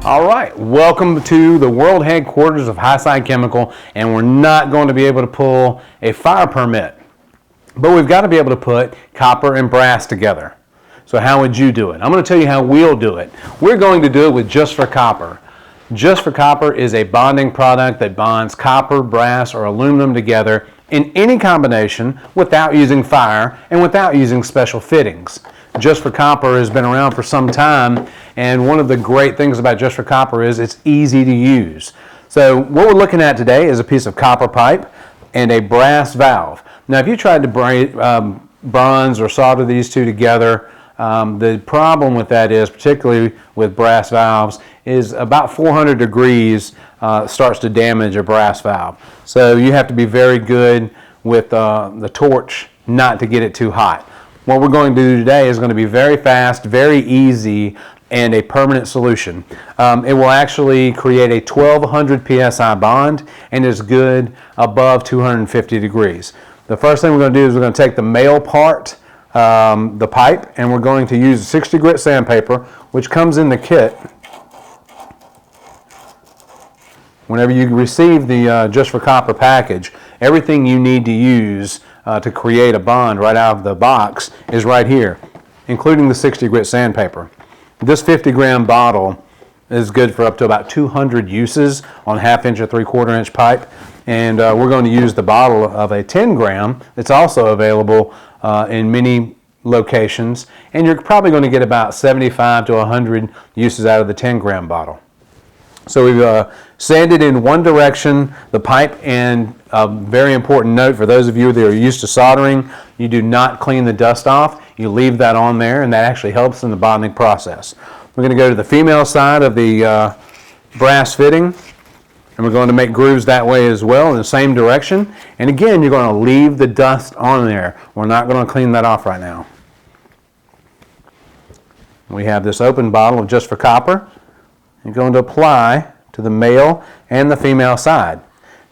All right, welcome to the world headquarters of Highside Chemical, and we're not going to be able to pull a fire permit, but we've got to be able to put copper and brass together. So how would you do it? I'm going to tell you how we'll do it. We're going to do it with Just for Copper. Just for Copper is a bonding product that bonds copper, brass, or aluminum together in any combination without using fire and without using special fittings. Just for Copper has been around for some time, and one of the great things about Just for Copper is it's easy to use. So what we're looking at today is a piece of copper pipe and a brass valve. Now if you tried to bronze or solder these two together, the problem with that is, particularly with brass valves, is about 400 degrees starts to damage a brass valve. So you have to be very good with the torch not to get it too hot. What we're going to do today is going to be very fast, very easy, and a permanent solution. It will actually create a 1200 psi bond and is good above 250 degrees. The first thing we're going to do is we're going to take the male part, the pipe, and we're going to use 60 grit sandpaper, which comes in the kit. Whenever you receive the Just for Copper package, everything you need to use to create a bond right out of the box is right here, including the 60 grit sandpaper. This 50-gram bottle is good for up to about 200 uses on 1/2 inch or 3/4 inch pipe, and we're going to use the bottle of a 10-gram. It's also available in many locations, and you're probably going to get about 75 to 100 uses out of the 10-gram bottle. So we've sanded in one direction the pipe, and a very important note for those of you that are used to soldering, you do not clean the dust off. You leave that on there, and that actually helps in the bonding process. We're going to go to the female side of the brass fitting, and we're going to make grooves that way as well in the same direction. And again, you're going to leave the dust on there. We're not going to clean that off right now. We have this open bottle of Just for Copper. You're going to apply to the male and the female side.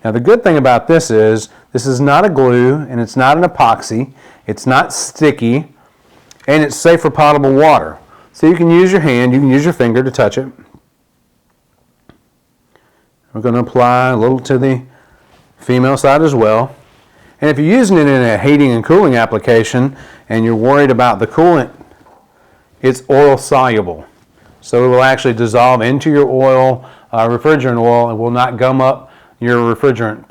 Now the good thing about this is not a glue, and it's not an epoxy, it's not sticky, and it's safe for potable water. So you can use your hand, you can use your finger to touch it. We're going to apply a little to the female side as well. And if you're using it in a heating and cooling application and you're worried about the coolant, it's oil soluble. So it will actually dissolve into your oil, refrigerant oil, and will not gum up your refrigerant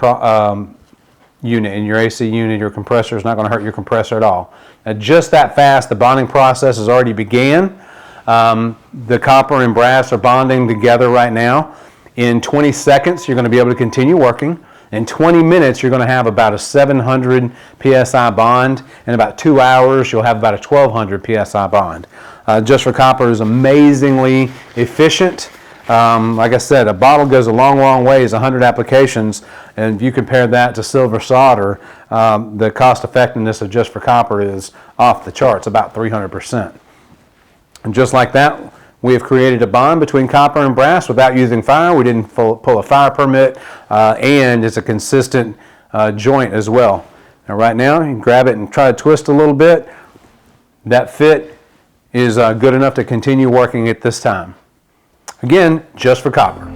unit in your AC unit. Your compressor is not going to hurt your compressor at all. Now, just that fast, the bonding process has already began. The copper and brass are bonding together right now. In 20 seconds, you're going to be able to continue working. In 20 minutes, you're going to have about a 700 psi bond. In about 2 hours, you'll have about a 1200 psi bond. Just for Copper is amazingly efficient. Like I said, a bottle goes a long, long ways, 100 applications, and if you compare that to silver solder, the cost effectiveness of Just for Copper is off the charts, about 300%. And just like that, we have created a bond between copper and brass without using fire. We didn't pull a fire permit, and it's a consistent joint as well. Now right now, you can grab it and try to twist a little bit. That fit is good enough to continue working at this time. Again, Just for Copper.